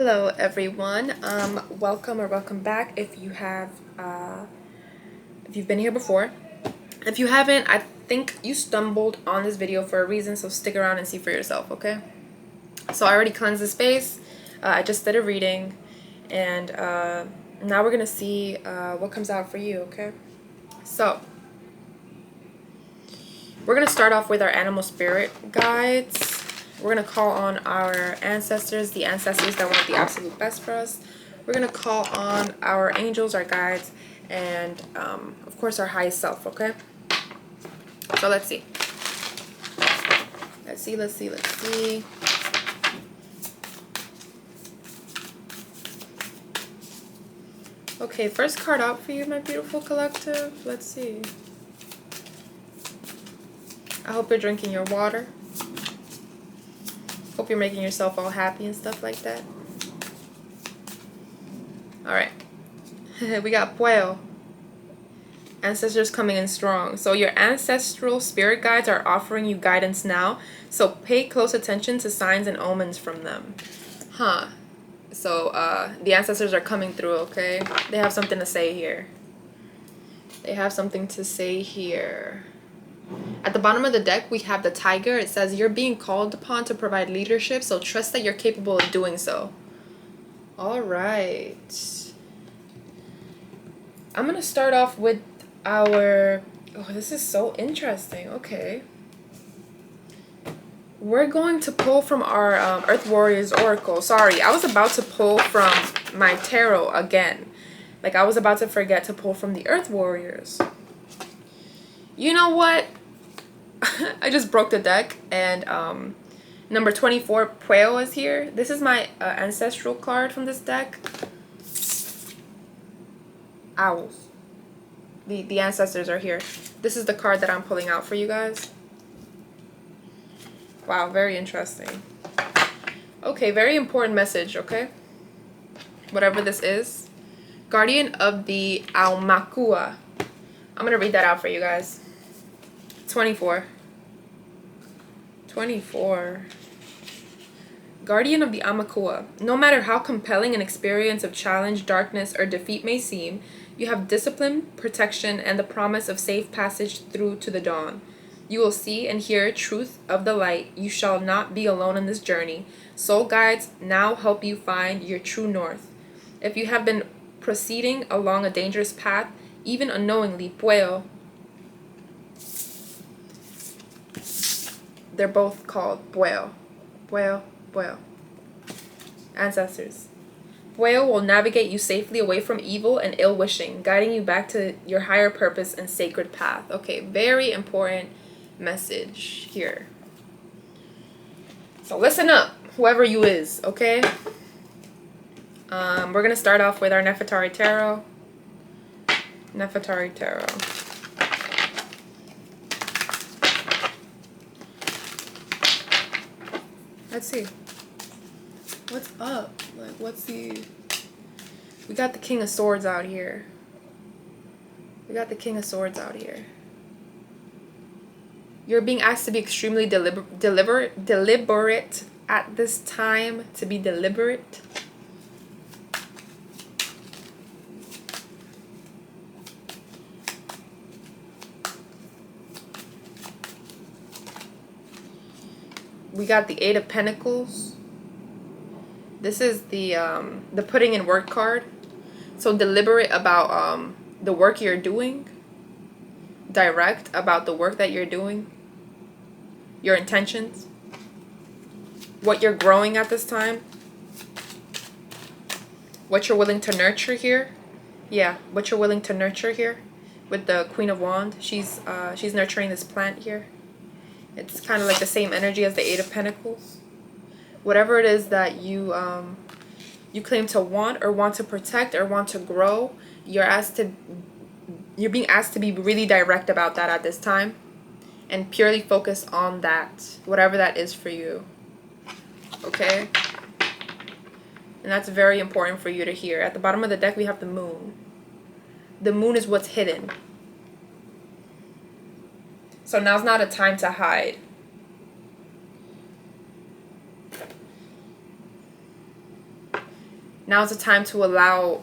Hello everyone. Welcome back if you've been here before. If you haven't, I think you stumbled on this video for a reason, so stick around and see for yourself, okay? So I already cleansed the space. I just did a reading, and now we're gonna see what comes out for you, okay? So we're gonna start off with our animal spirit guides. We're going to call on our ancestors, the ancestors that want the absolute best for us. We're going to call on our angels, our guides, and of course our highest self, okay? So let's see. Let's see. Okay, first card out for you, my beautiful collective. Let's see. I hope you're drinking your water. Hope you're making yourself all happy and stuff like that. Alright. We got Pueo. Ancestors coming in strong. So your ancestral spirit guides are offering you guidance now. So pay close attention to signs and omens from them. So the ancestors are coming through, okay? They have something to say here. At the bottom of the deck, we have the tiger. It says, you're being called upon to provide leadership, so trust that you're capable of doing so. All right. I'm going to start off with our... Oh, this is so interesting. Okay. We're going to pull from our Earth Warriors Oracle. Sorry, I was about to pull from my tarot again. Like, I was about to forget to pull from the Earth Warriors. You know what? I just broke the deck, and number 24, Pueo, is here. This is my ancestral card from this deck. Owls. The ancestors are here. This is the card that I'm pulling out for you guys. Wow, very interesting. Okay, very important message, okay? Whatever this is. Guardian of the Aumakua. I'm going to read that out for you guys. 24. Guardian of the Aumakua. No matter how compelling an experience of challenge, darkness, or defeat may seem, you have discipline, protection, and the promise of safe passage through to the dawn. You will see and hear truth of the light. You shall not be alone in this journey. Soul guides now help you find your true north. If you have been proceeding along a dangerous path, even unknowingly, Pueo. They're both called Pueo. Pueo. Ancestors. Pueo will navigate you safely away from evil and ill wishing, guiding you back to your higher purpose and sacred path. Okay, very important message here. So listen up, whoever you is, okay? We're gonna start off with our Nefertari Tarot. Let's see. What's up? Like, what's the... We got the King of Swords out here. You're being asked to be extremely deliberate at this time. To be deliberate. We got the Eight of Pentacles. This is the putting in work card. So deliberate about the work you're doing. Direct about the work that you're doing. Your intentions. What you're growing at this time. What you're willing to nurture here. Yeah, what you're willing to nurture here. With the Queen of Wands. She's nurturing this plant here. It's kind of like the same energy as the Eight of Pentacles. Whatever it is that you claim to want to protect or want to grow, you're being asked to be really direct about that at this time and purely focus on that, whatever that is for you. Okay? And that's very important for you to hear. At the bottom of the deck, we have the Moon. The Moon is what's hidden. So now's not a time to hide. Now's the time to allow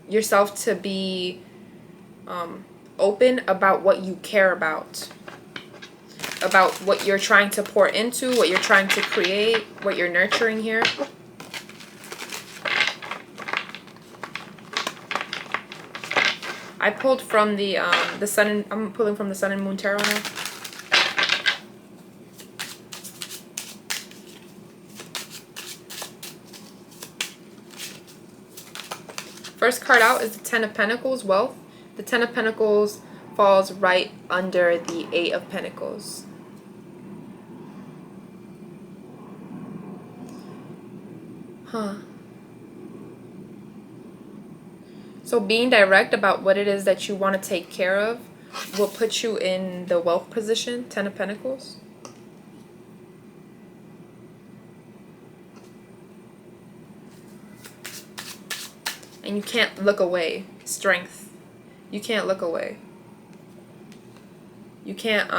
yourself to be open about what you care about what you're trying to pour into, what you're trying to create, what you're nurturing here. I pulled from the sun and I'm pulling from the Sun and Moon Tarot now. First card out is the Ten of Pentacles, Wealth. The Ten of Pentacles falls right under the Eight of Pentacles. Huh. So being direct about what it is that you want to take care of will put you in the wealth position, Ten of Pentacles. And you can't look away. Strength. You can't look away. You can't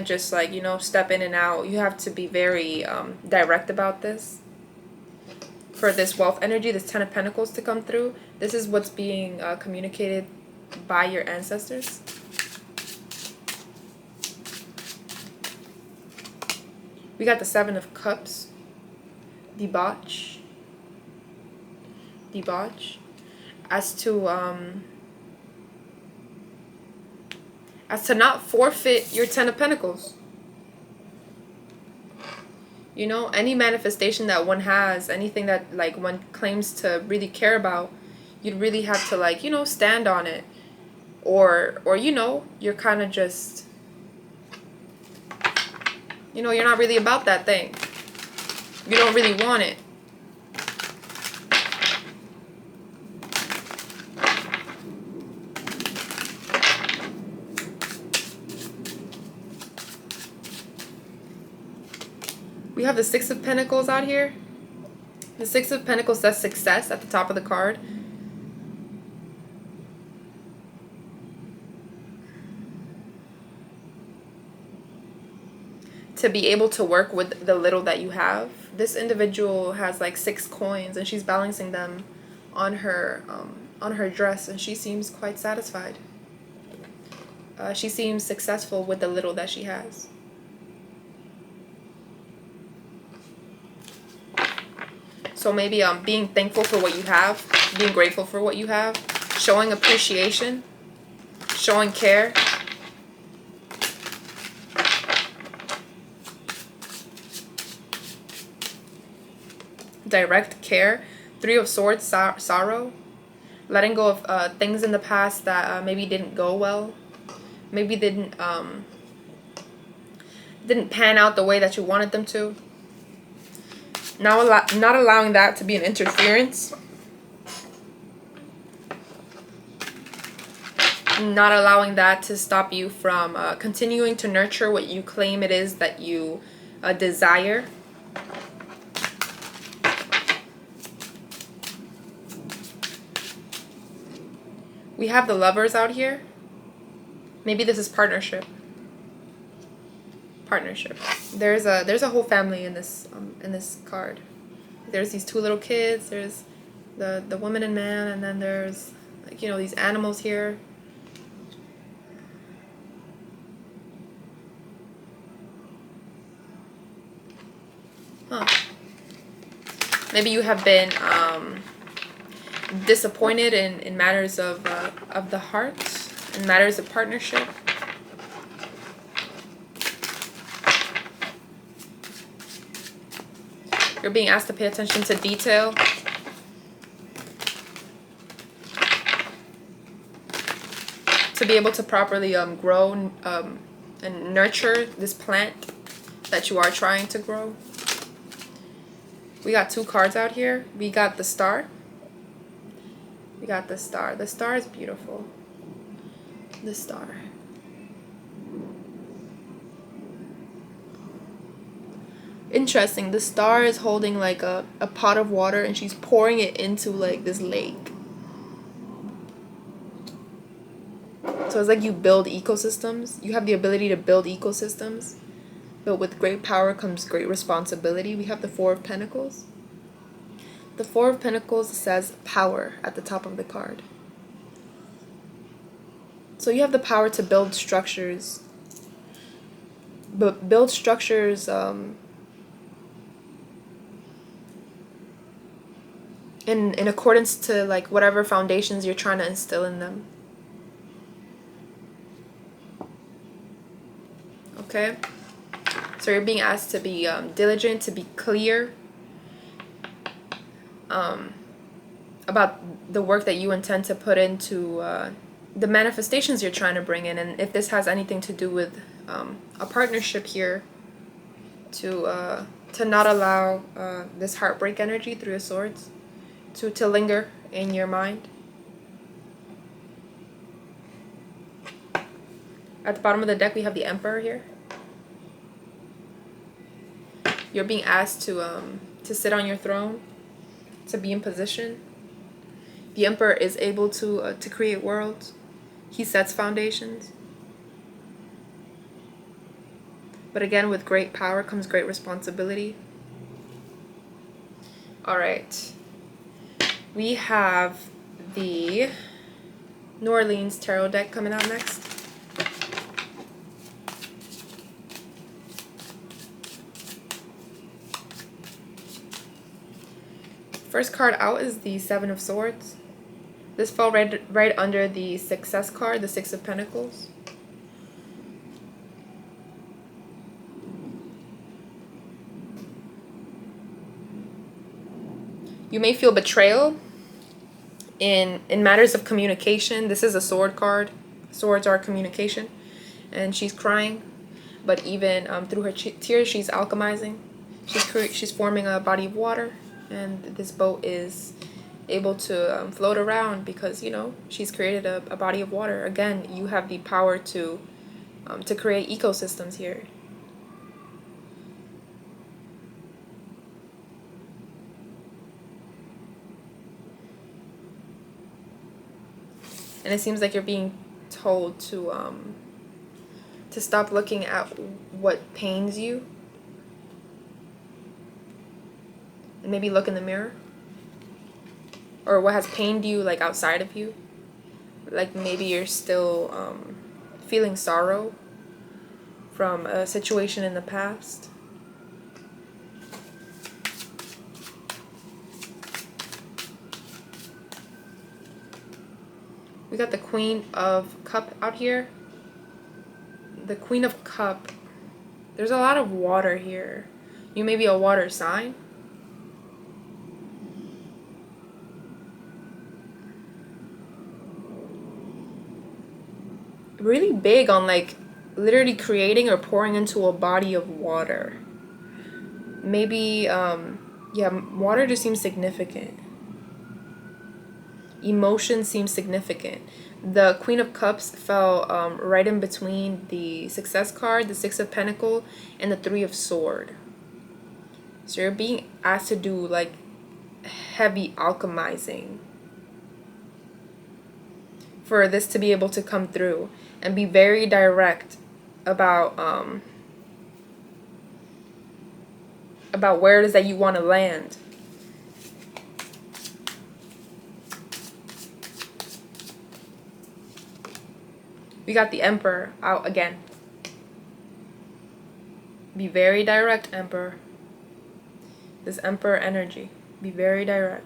just, like, you know, step in and out. You have to be very direct about this. For this wealth energy, this Ten of Pentacles to come through, this is what's being communicated by your ancestors. We got the Seven of Cups. Debauch. As to not forfeit your Ten of Pentacles. You know, any manifestation that one has, anything that, like, one claims to really care about, you'd really have to, like, you know, stand on it. Or you know, you're kind of just, you know, you're not really about that thing. You don't really want it. We have the Six of Pentacles out here. The Six of Pentacles says success at the top of the card. To be able to work with the little that you have. This individual has like 6 coins and she's balancing them on her dress, and she seems quite satisfied. She seems successful with the little that she has. So maybe being thankful for what you have, being grateful for what you have, showing appreciation, showing care. Direct care. Three of Swords, sorrow. Letting go of things in the past that maybe didn't go well. Maybe didn't pan out the way that you wanted them to. Now, not allowing that to be an interference. Not allowing that to stop you from continuing to nurture what you claim it is that you desire. We have the Lovers out here. Maybe this is partnership. Partnership. There's a whole family in this card. There's these 2 little kids. There's the woman and man, and then there's, like, you know, these animals here. Huh. Maybe you have been disappointed in matters of the heart, in matters of partnership. You're being asked to pay attention to detail. To be able to properly grow and nurture this plant that you are trying to grow. We got 2 cards out here. We got the Star. We got the Star. The Star is beautiful. The Star. Interesting. The Star is holding like a pot of water, and she's pouring it into like this lake. So it's like you build ecosystems. You have the ability to build ecosystems. But with great power comes great responsibility. We have the 4 of Pentacles. The Four of Pentacles says power at the top of the card. So you have the power to build structures, but build structures in accordance to like whatever foundations you're trying to instill in them. Okay? So you're being asked to be diligent, to be clear about the work that you intend to put into the manifestations you're trying to bring in. And if this has anything to do with a partnership here, to not allow this heartbreak energy, Three of Swords, to linger in your mind. At the bottom of the deck, we have the Emperor here. You're being asked to sit on your throne, to be in position. The Emperor is able to create worlds. He sets foundations. But again, with great power comes great responsibility. All right. We have the New Orleans Tarot deck coming out next. First card out is the Seven of Swords. This fell right under the Success card, the Six of Pentacles. You may feel betrayal in matters of communication. This is a sword card. Swords are communication. And she's crying. But even through her tears, she's alchemizing. She's forming a body of water. And this boat is able to float around because, you know, she's created a body of water. Again, you have the power to create ecosystems here. And it seems like you're being told to stop looking at what pains you. And maybe look in the mirror. Or what has pained you, like, outside of you. Like, maybe you're still feeling sorrow from a situation in the past. We got the Queen of Cup out here. The Queen of Cup. There's a lot of water here. You may be a water sign. Really big on, like, literally creating or pouring into a body of water. Maybe, yeah, water just seems significant. Emotion seems significant. The Queen of Cups fell right in between the Success card, the Six of Pentacles, and the Three of Swords. So you're being asked to do, like, heavy alchemizing for this to be able to come through, and be very direct about where it is that you want to land. We got the Emperor out again. Be very direct, Emperor. This Emperor energy. Be very direct.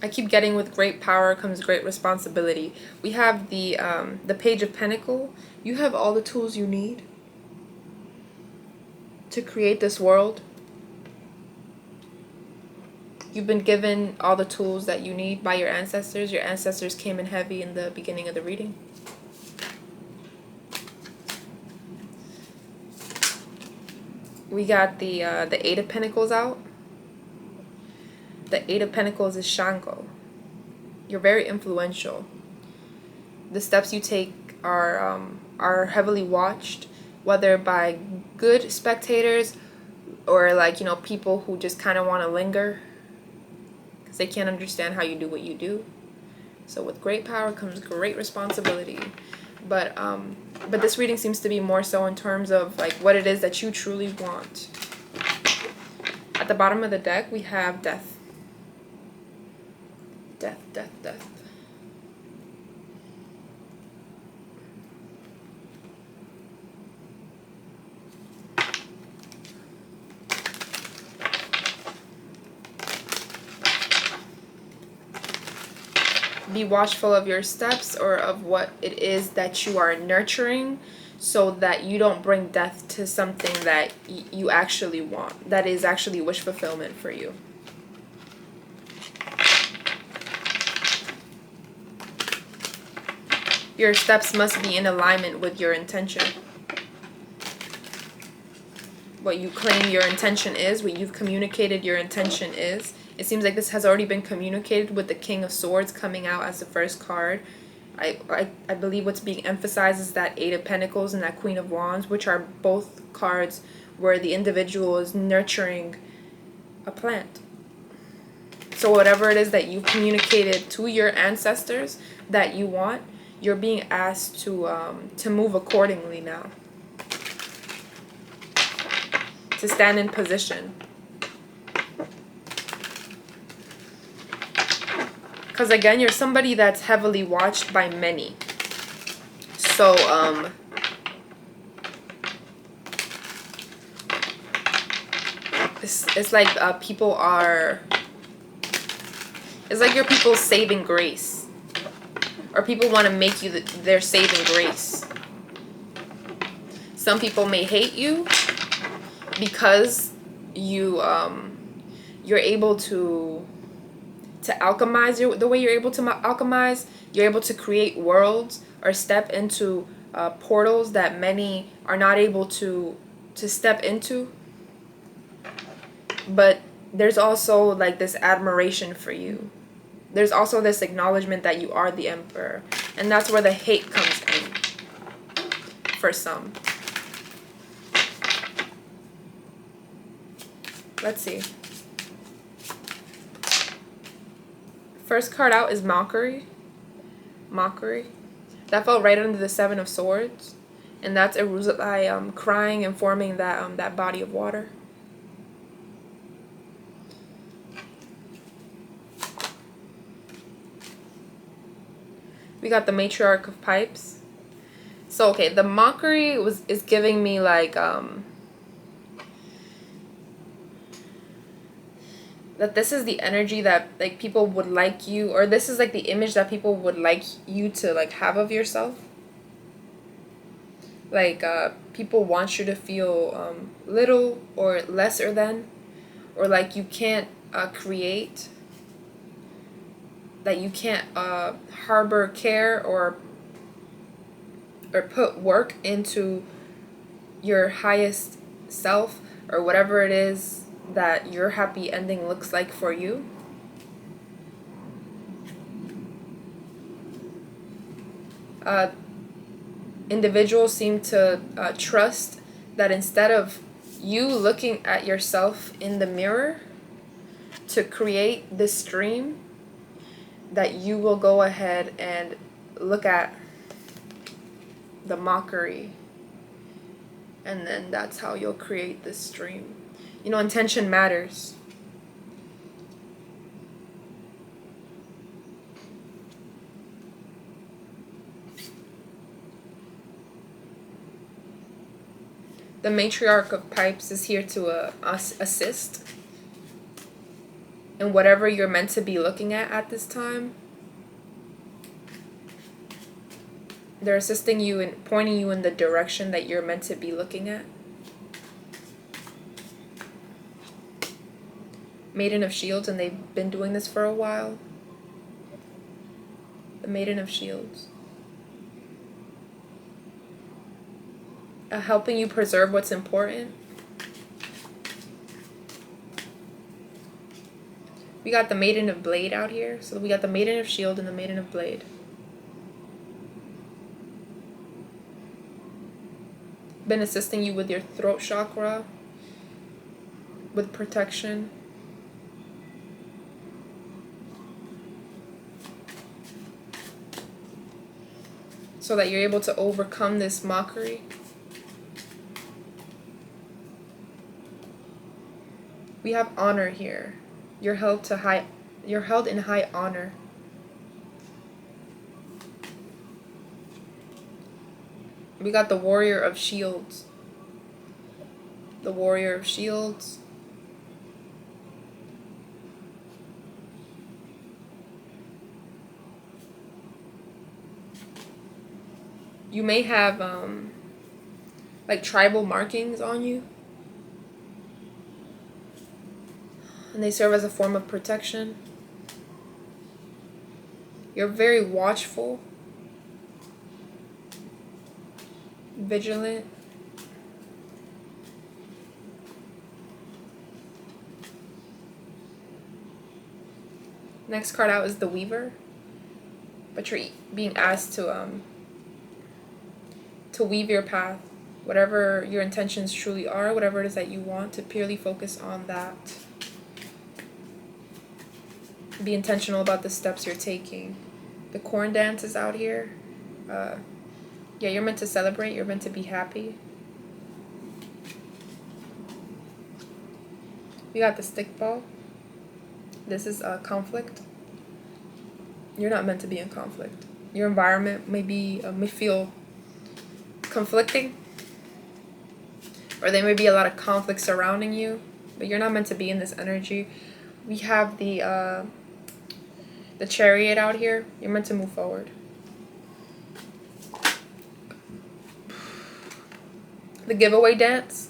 I keep getting with great power comes great responsibility. We have the Page of Pentacles. You have all the tools you need to create this world. You've been given all the tools that you need by your ancestors. Your ancestors came in heavy in the beginning of the reading. We got the Eight of Pentacles out. The Eight of Pentacles is Shango. You're very influential. The steps you take are heavily watched, whether by good spectators or, like, you know, people who just kind of want to linger because they can't understand how you do what you do. So with great power comes great responsibility. But this reading seems to be more so in terms of like what it is that you truly want. At the bottom of the deck, we have death. Death, death, death. Be watchful of your steps or of what it is that you are nurturing, so that you don't bring death to something that you actually want, that is actually wish fulfillment for you. Your steps must be in alignment with your intention. What you claim your intention is, what you've communicated your intention is. It seems like this has already been communicated with the King of Swords coming out as the first card. I believe what's being emphasized is that Eight of Pentacles and that Queen of Wands, which are both cards where the individual is nurturing a plant. So whatever it is that you communicated to your ancestors that you want, you're being asked to move accordingly now. To stand in position. Because again, you're somebody that's heavily watched by many. So, it's like people are... It's like your people's saving grace. Or people want to make you their saving grace. Some people may hate you because you're able to alchemize the way you're able to alchemize. You're able to create worlds or step into portals that many are not able to step into. But there's also like this admiration for you. There's also this acknowledgement that you are the emperor, and that's where the hate comes in for some. Let's see. First card out is Mockery. Mockery. That fell right under the Seven of Swords. And that's Eruzalai crying and forming that body of water. We got the Matriarch of Pipes. So okay, the Mockery is giving me like that this is the energy that like people would like you, or this is like the image that people would like you to like have of yourself. Like people want you to feel little or lesser than, or like you can't create, that you can't harbor care or put work into your highest self, or whatever it is that your happy ending looks like for you. Individuals seem to trust that instead of you looking at yourself in the mirror to create this dream, that you will go ahead and look at the mockery, and then that's how you'll create this dream. You know, intention matters. The Matriarch of Pipes is here to assist in whatever you're meant to be looking at this time. They're assisting you and pointing you in the direction that you're meant to be looking at. Maiden of Shields, and they've been doing this for a while. The Maiden of Shields. Helping you preserve what's important. We got the Maiden of Blade out here. So we got the Maiden of Shield and the Maiden of Blade. Been assisting you with your throat chakra, with protection. so that you're able to overcome this mockery. We have honor here. You're held in high honor. We got the Warrior of Shields. The Warrior of Shields. You may have like tribal markings on you, and they serve as a form of protection. You're very watchful, vigilant. Next card out is the Weaver, but you're being asked to weave your path, whatever your intentions truly are, whatever it is that you want, to purely focus on that. Be intentional about the steps you're taking. The corn dance is out here. Yeah, you're meant to celebrate. You're meant to be happy. We got the stick ball. This is a conflict. You're not meant to be in conflict. Your environment may feel conflicting, or there may be a lot of conflict surrounding you, but you're not meant to be in this energy. We have the Chariot out here. You're meant to move forward. The giveaway dance.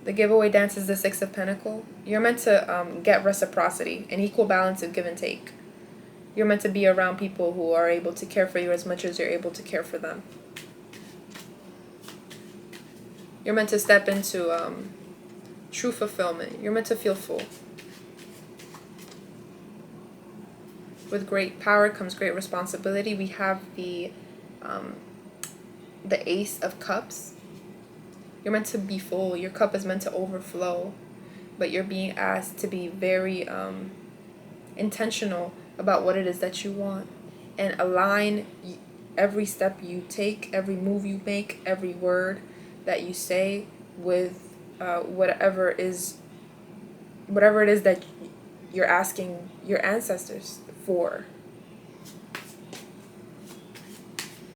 The giveaway dance is the Six of Pentacles. You're meant to get reciprocity, an equal balance of give and take. You're meant to be around people who are able to care for you as much as you're able to care for them. You're meant to step into true fulfillment. You're meant to feel full. With great power comes great responsibility. We have the Ace of Cups. You're meant to be full. Your cup is meant to overflow, but you're being asked to be very intentional about what it is that you want, and align every step you take, every move you make, every word that you say with whatever it is that you're asking your ancestors for.